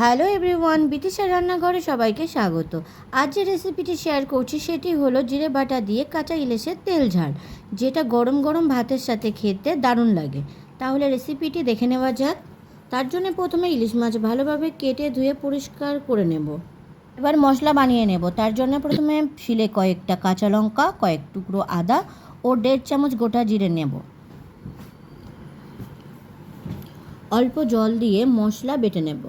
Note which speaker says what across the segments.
Speaker 1: Hello everyone, বিতিশার রান্নাঘরে সবাইকে স্বাগত। আজ যে রেসিপিটি শেয়ার করছি সেটি হলো জিরে বাটা দিয়ে কাঁচা ইলিশের তেল ঝাল, যেটা গরম গরম ভাতের সাথে খেতে দারুণ লাগে। তাহলে রেসিপিটি দেখে নেওয়া যাক। তার জন্য প্রথমে ইলিশ মাছ ভালোভাবে কেটে ধুয়ে পরিষ্কার করে নেব। এবার মশলা বানিয়ে নেব। তার জন্য প্রথমে শিলে কয়েকটা কাঁচা লঙ্কা, কয়েক টুকরো আদা ও 1.5 চামচ গোটা জিরে নেব। অল্প জল দিয়ে মশলা বেটে নেব।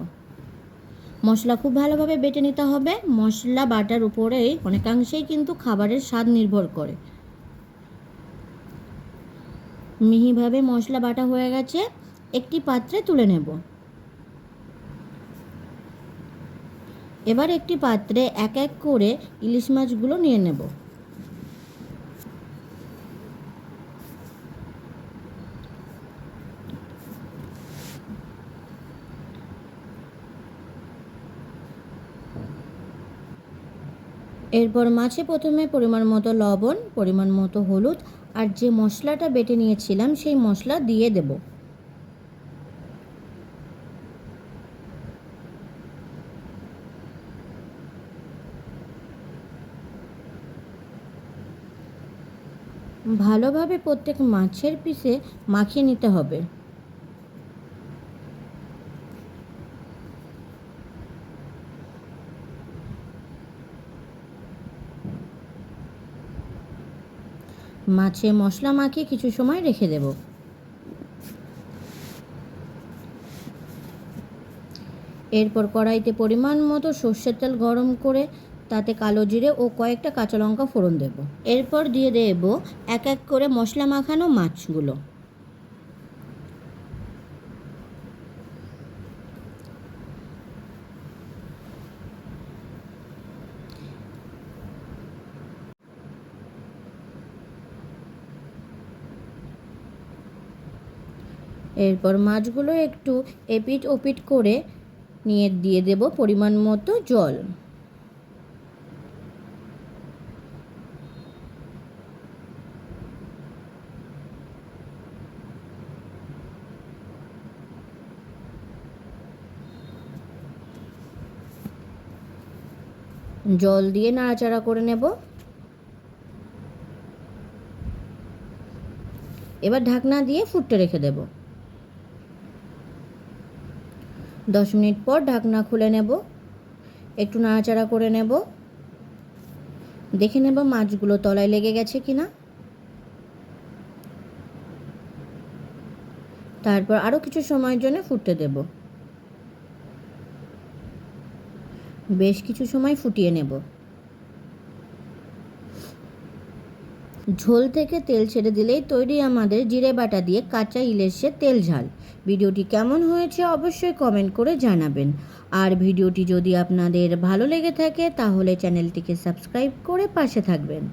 Speaker 1: মশলা খুব ভালোভাবে বেটে নিতে হবে। মশলা বাটার উপরেই অনেকাংশেই কিন্তু খাবারের স্বাদ নির্ভর করে। মিহিভাবে মশলা বাটা হয়ে গেছে, একটি পাত্রে তুলে নেব। এবার একটি পাত্রে এক এক করে ইলিশ মাছগুলো নিয়ে নেব। এরপর মাছে প্রথমে পরিমাণ মতো লবণ, পরিমাণ মতো হলুদ আর যে মশলাটা বেটে নিয়েছিলাম সেই মশলা দিয়ে দেব। ভালোভাবে প্রত্যেক মাছের পিসে মাখিয়ে নিতে হবে। মাছে মশলা মাখিয়ে কিছু সময় রেখে দেব। এরপর কড়াইতে পরিমাণ মতো সর্ষের তেল গরম করে তাতে কালো জিরে ও কয়েকটা কাঁচা লঙ্কা ফোড়ন দেব। এরপর দিয়ে দেব এক এক করে মশলা মাখানো মাছগুলো। এরপর মাছগুলো একটু এপিট ওপিট করে নিয়ে দিয়ে দেব পরিমাণ মতো জল। জল দিয়ে নাড়াচাড়া করে নেব। এবার ঢাকনা দিয়ে ফুটতে রেখে দেব। 10 মিনিট পর ঢাকনা খুলে নেব। একটু নাড়াচাড়া করে নেব। দেখে নেব মাছগুলো তলায় লেগে গেছে কিনা। তারপর আরও কিছু সময়ের জন্য ফুটতে দেব। বেশ কিছু সময় ফুটিয়ে নেব। ঝোল থেকে তেল ছেড়ে দিলেই তৈরি আমাদের জিরে বাটা দিয়ে কাঁচা ইলিশের তেল ঝাল। ভিডিওটি কেমন হয়েছে অবশ্যই কমেন্ট করে জানাবেন। আর ভিডিওটি যদি আপনাদের ভালো লেগে থাকে তাহলে চ্যানেলটিকে সাবস্ক্রাইব করে পাশে থাকবেন।